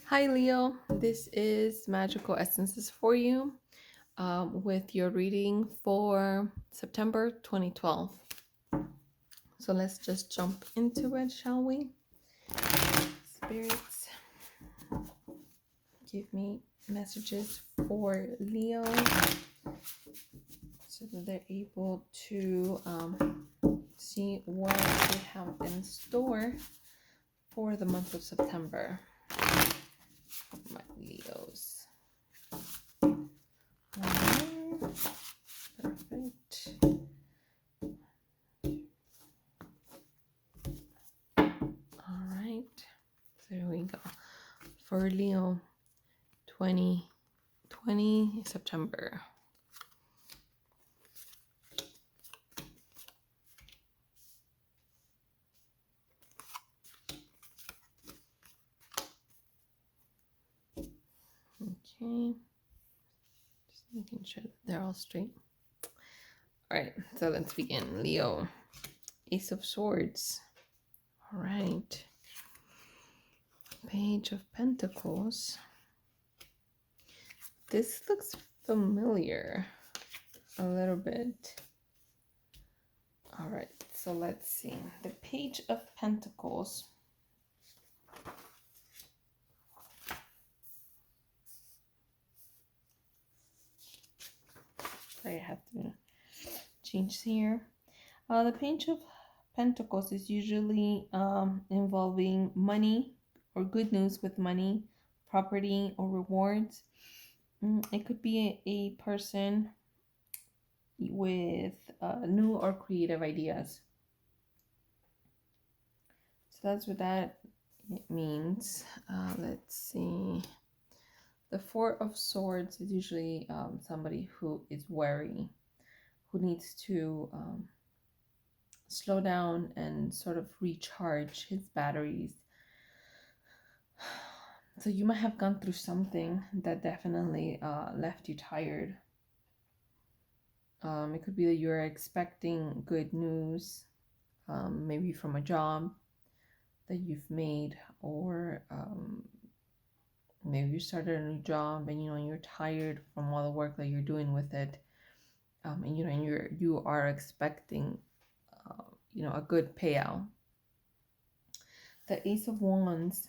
Hi, Leo. This is Magical Essences for you with your reading for September 2012. So let's just jump into it, shall we? Spirits, give me messages for Leo so that they're able to see what they have in store for the month of September. My Leos. Perfect. All right. There we go. For Leo, 2020 September. Okay. Just making sure that they're all straight. All right. So let's begin. Leo, Ace of Swords. All right. Page of Pentacles. This looks familiar a little bit. All right. So let's see. The Page of Pentacles. I have to change here. The Page of Pentacles is usually involving money or good news with money, property, or rewards. It could be a person with new or creative ideas. So that's what that means. Let's see. The Four of Swords is usually somebody who is wary, who needs to slow down and sort of recharge his batteries. So you might have gone through something that definitely left you tired. It could be that you're expecting good news, maybe from a job that you've made, or maybe you started a new job and you're tired from all the work that you're doing with it, and you are expecting a good payout. The Ace of Wands,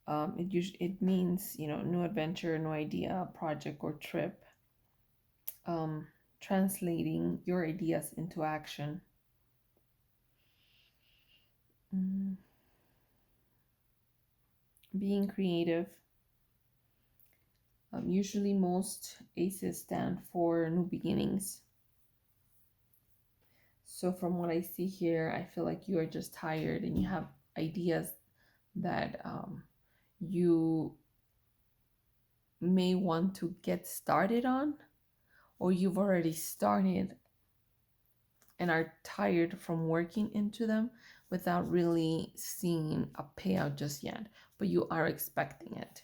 it means new adventure, new idea, project, or trip. Translating your ideas into action. Being creative. Usually most aces stand for new beginnings. So from what I see here, I feel like you are just tired and you have ideas that you may want to get started on, or you've already started and are tired from working into them without really seeing a payout just yet, but you are expecting it.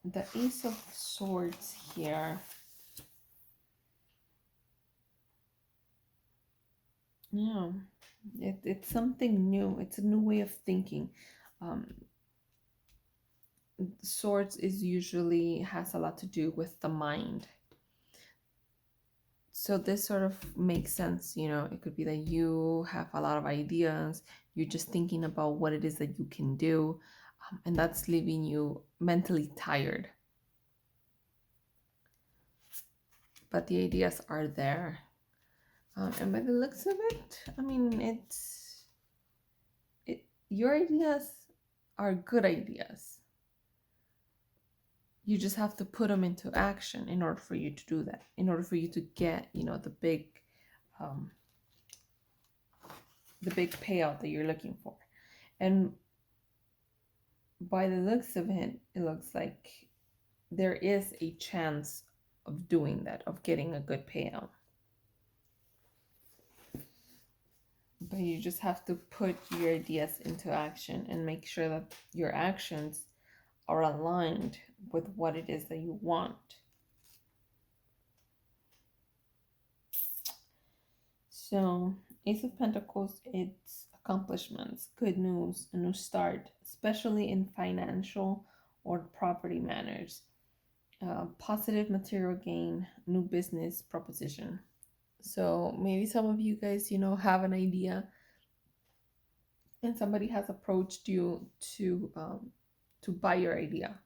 The Ace of Swords here. Yeah, it's something new. It's a new way of thinking. Um, Swords is usually has a lot to do with the mind. So this sort of makes sense. It could be that you have a lot of ideas. You're just thinking about what it is that you can do, and that's leaving you mentally tired. But the ideas are there. And by the looks of it, I mean, your ideas are good ideas. You just have to put them into action in order for you to do that, in order for you to get, the big payout that you're looking for. And by the looks of it, it looks like there is a chance of doing that, of getting a good payout. But you just have to put your ideas into action and make sure that your actions are aligned with what it is that you want. So, Ace of Pentacles, it's a accomplishments, good news, a new start, especially in financial or property matters, positive material gain, new business proposition. So maybe some of you guys, have an idea and somebody has approached you to buy your idea,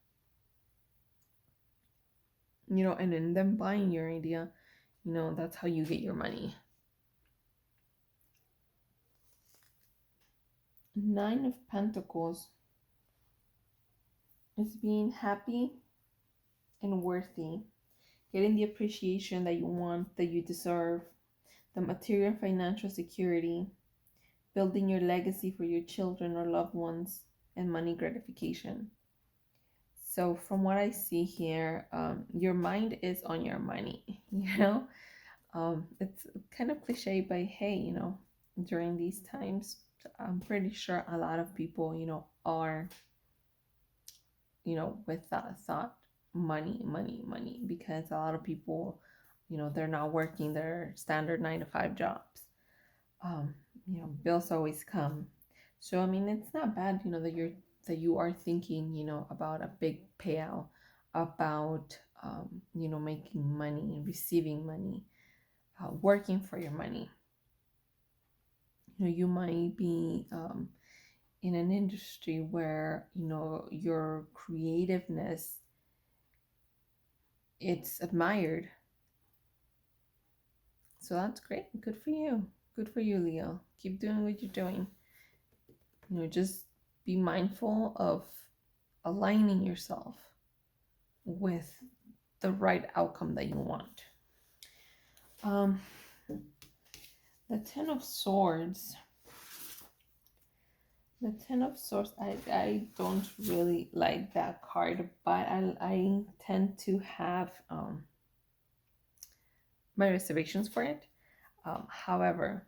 and in them buying your idea, that's how you get your money. Nine of Pentacles is being happy and worthy, getting the appreciation that you want, that you deserve, the material and financial security, building your legacy for your children or loved ones, and money gratification. So, from what I see here, your mind is on your money, It's kind of cliche, but hey, during these times, I'm pretty sure a lot of people, are, with that thought, money, money, money, because a lot of people, they're not working their standard 9 to 5 jobs. Um, bills always come. So I mean, it's not bad, that you are thinking, about a big payout, about making money, receiving money, working for your money. You might be in an industry where your creativeness, it's admired. So that's great. Good for you. Good for you, Leo. Keep doing what you're doing. Just be mindful of aligning yourself with the right outcome that you want. The Ten of Swords. The Ten of Swords, I don't really like that card, but I tend to have my reservations for it. However,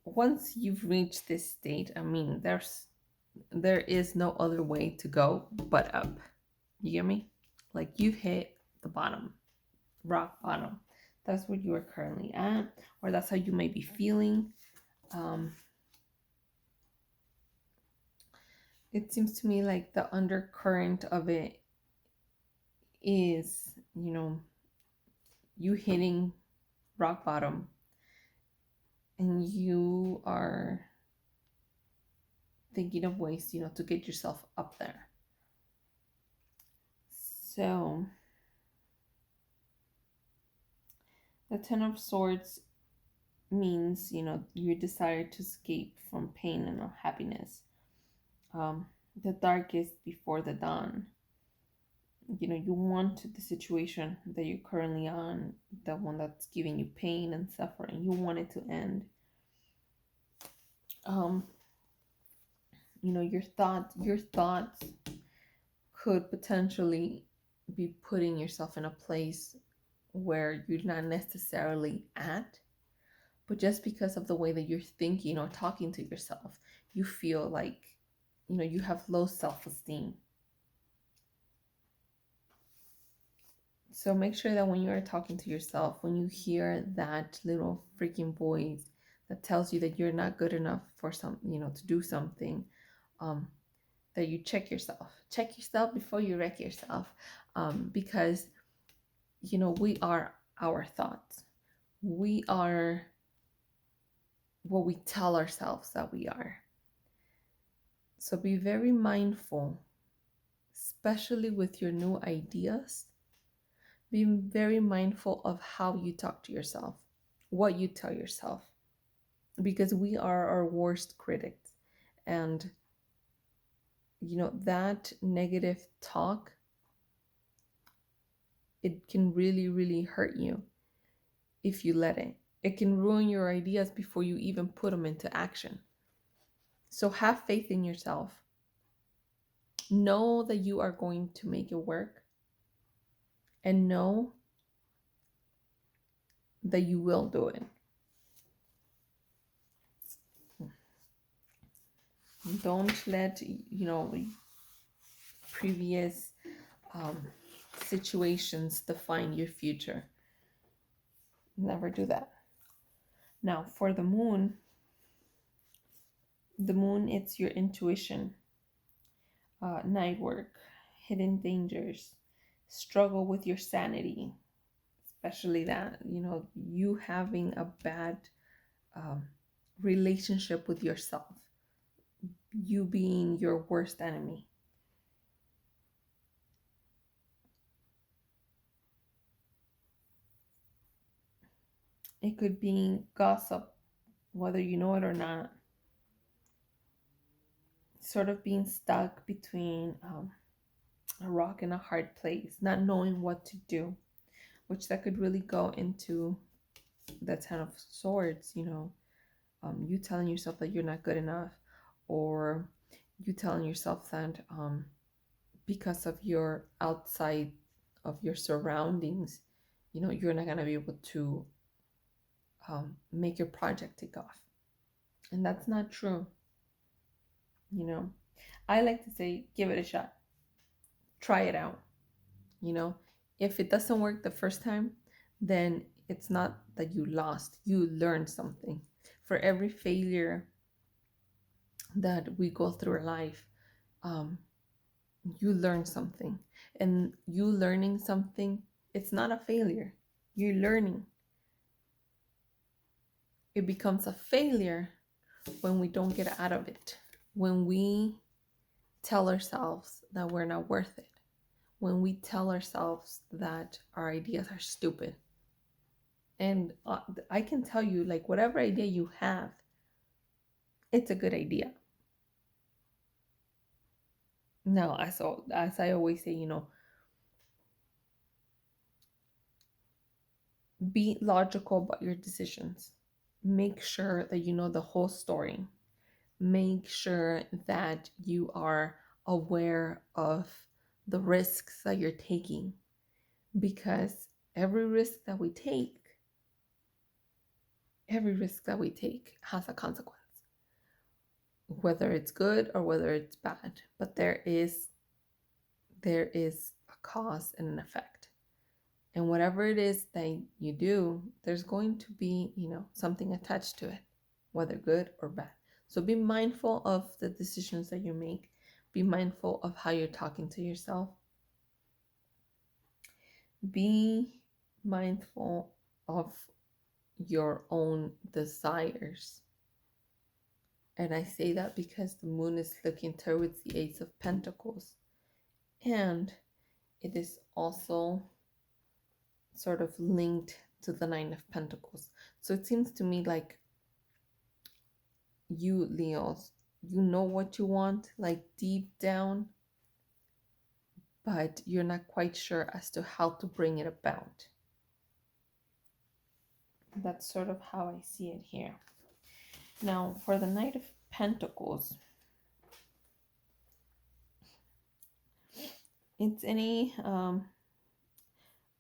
once you've reached this state, I mean, there is no other way to go but up. You get me? Like, you've hit the bottom, rock bottom. That's where you are currently at, or that's how you may be feeling. It seems to me like the undercurrent of it is, you hitting rock bottom, and you are thinking of ways, to get yourself up there. So the Ten of Swords means, your desire to escape from pain and unhappiness. The darkest before the dawn. You want the situation that you're currently on, the one that's giving you pain and suffering, you want it to end. Your thoughts could potentially be putting yourself in a place where you're not necessarily at, but just because of the way that you're thinking or talking to yourself, you feel like, you have low self-esteem. So make sure that when you are talking to yourself, when you hear that little freaking voice that tells you that you're not good enough for to do something, that you check yourself before you wreck yourself. Because we are our thoughts. We are what we tell ourselves that we are. So be very mindful, especially with your new ideas. Be very mindful of how you talk to yourself, what you tell yourself, because we are our worst critics. And that negative talk, it can really, really hurt you if you let it. It can ruin your ideas before you even put them into action. So have faith in yourself. Know that you are going to make it work, and know that you will do it. Don't let previous situations define your future. Never do that. Now, for the moon, The moon, it's your intuition, night work, hidden dangers, struggle with your sanity, especially that, you having a bad um, relationship with yourself, you being your worst enemy. It could be gossip, whether you know it or not, sort of being stuck between a rock and a hard place, not knowing what to do, which that could really go into the Ten of Swords, you telling yourself that you're not good enough, or you telling yourself that because of your outside of your surroundings, you're not going to be able to make your project take off. And that's not true. you know I like to say, give it a shot, try it out. you know if it doesn't work the first time, then it's not that you lost, you learned something. For every failure that we go through life, um, you learn something. And you learning something, it's not a failure, you're learning. It becomes a failure when we don't get out of it, when we tell ourselves that we're not worth it, when we tell ourselves that our ideas are stupid. And I can tell you, like, whatever idea you have, it's a good idea. Now, as I always say, be logical about your decisions. Make sure that you know the whole story. Make sure that you are aware of the risks that you're taking, because every risk that we take has a consequence, whether it's good or whether it's bad. But there is a cause and an effect. And whatever it is that you do, there's going to be, something attached to it, whether good or bad. So be mindful of the decisions that you make. Be mindful of how you're talking to yourself. Be mindful of your own desires. And I say that because the moon is looking towards the Ace of Pentacles. And it is also sort of linked to the Nine of Pentacles. So it seems to me like you, Leos, you know what you want, like deep down, but you're not quite sure as to how to bring it about. That's sort of how I see it here. Now, for the Knight of Pentacles, it's any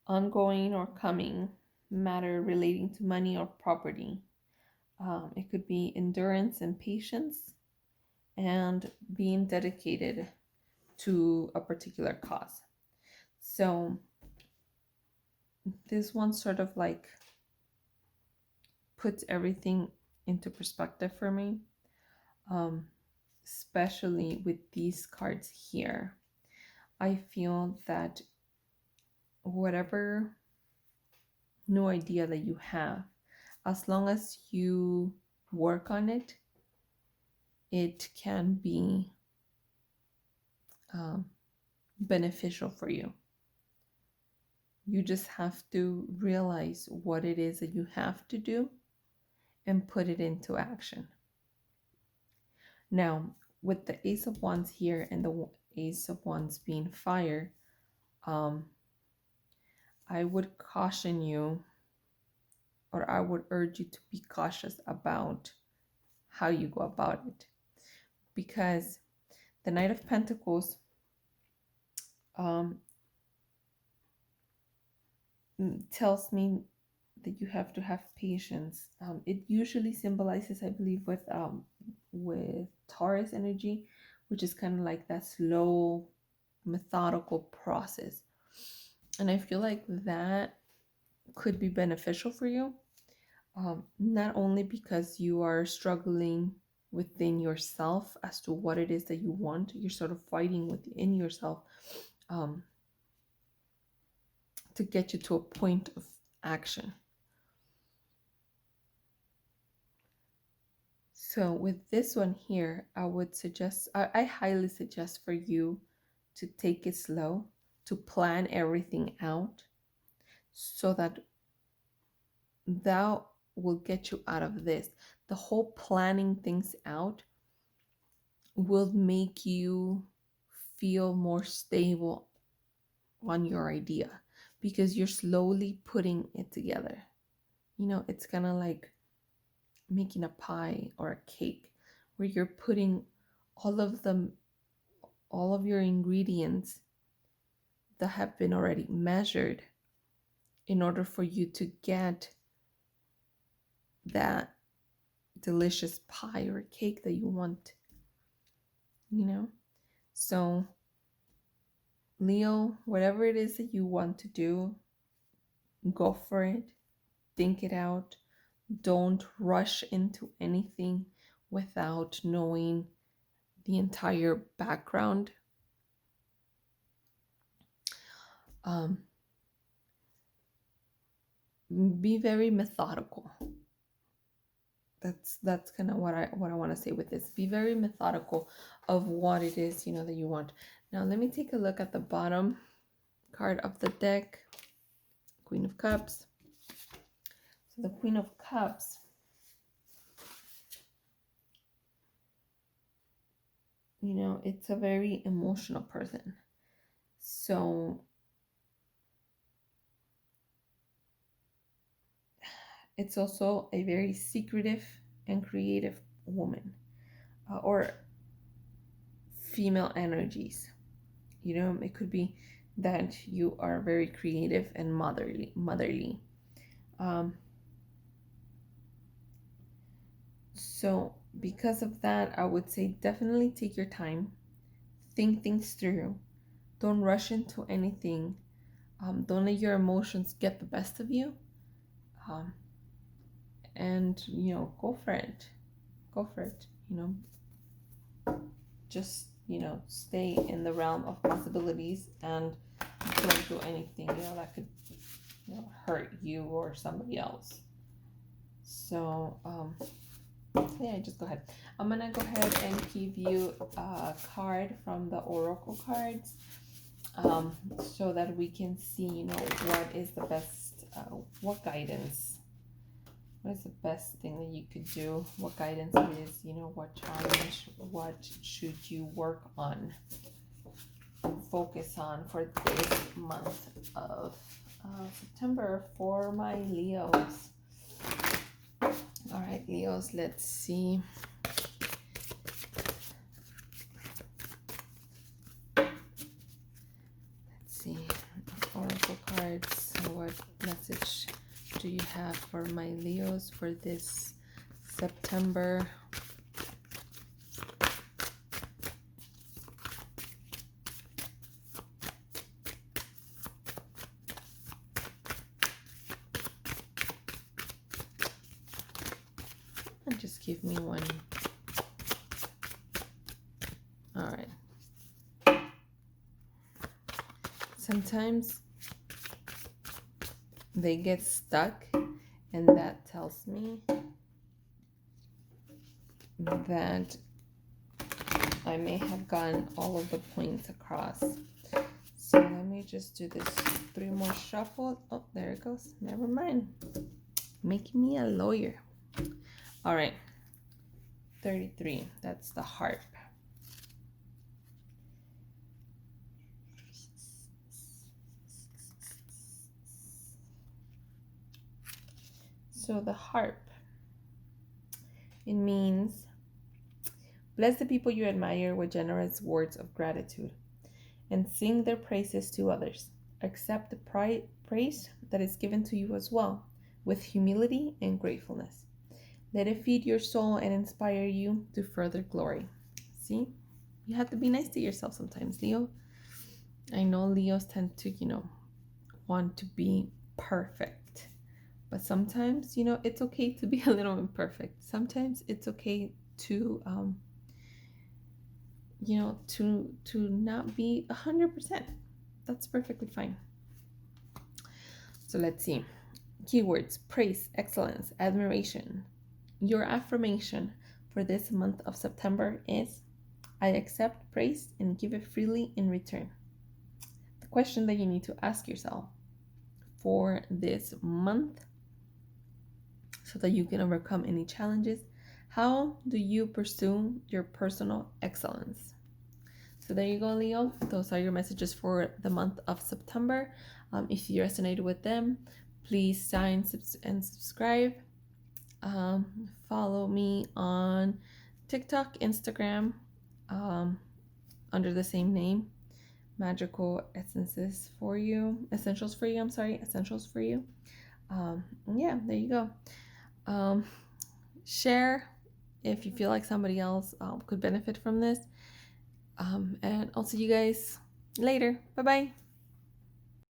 ongoing or coming matter relating to money or property. It could be endurance and patience, and being dedicated to a particular cause. So this one sort of like puts everything into perspective for me, especially with these cards here. I feel that whatever new idea that you have, as long as you work on it, it can be beneficial for you. You just have to realize what it is that you have to do and put it into action. Now, with the Ace of Wands here and the Ace of Wands being fire, I would caution you, or I would urge you to be cautious about how you go about it, because the Knight of Pentacles tells me that you have to have patience. It usually symbolizes, I believe, with Taurus energy, which is kind of like that slow, methodical process. And I feel like that could be beneficial for you, not only because you are struggling within yourself as to what it is that you want. You're sort of fighting within yourself um, to get you to a point of action. So with this one here, I highly suggest for you to take it slow, to plan everything out so that that will get you out of this. The whole planning things out will make you feel more stable on your idea because you're slowly putting it together. It's kind of like making a pie or a cake where you're putting all of them, all of your ingredients that have been already measured in order for you to get that delicious pie or cake that you want, you know? So, Leo, whatever it is that you want to do, go for it, think it out. Don't rush into anything without knowing the entire background. Um, be very methodical. That's kind of what I want to say with this. Be very methodical of what it is that you want. Now let me take a look at the bottom card of the deck, Queen of Cups. So the Queen of Cups, it's a very emotional person. So it's also a very secretive and creative woman, or female energies. It could be that you are very creative and motherly. So because of that, I would say definitely take your time, think things through, don't rush into anything, don't let your emotions get the best of you, um, and go for it. Just stay in the realm of possibilities and don't do anything that could hurt you or somebody else. So yeah, just go ahead. I'm gonna go ahead and give you a card from the oracle cards, so that we can see what is the best, what guidance, what is the best thing that you could do, what guidance it is, what challenge, what should you work on and focus on for this month of September for my Leos. All right, Leos, let's see. Let's see. Oracle cards. What message do you have for my Leos for this September? And just give me one. All right. Sometimes they get stuck, and that tells me that I may have gotten all of the points across. So let me just do this 3 more shuffles. Oh, there it goes. Never mind. Making me a lawyer. All right. 33. That's the harp. So the harp, it means bless the people you admire with generous words of gratitude and sing their praises to others. Accept the praise that is given to you as well with humility and gratefulness. Let it feed your soul and inspire you to further glory. See, you have to be nice to yourself sometimes, Leo. I know Leos tend to, want to be perfect, but sometimes, it's okay to be a little imperfect. Sometimes it's okay to to not be 100%. That's perfectly fine. So let's see. Keywords: praise, excellence, admiration. Your affirmation for this month of September is: I accept praise and give it freely in return. The question that you need to ask yourself for this month so that you can overcome any challenges: how do you pursue your personal excellence? So there you go, Leo. Those are your messages for the month of September. If you resonated with them, please sign and subscribe. Follow me on TikTok, Instagram, under the same name, Magical Essences for You, Essentials for You. I'm sorry, Essentials for You. Yeah, there you go. Share if you feel like somebody else could benefit from this. And I'll see you guys later. Bye bye.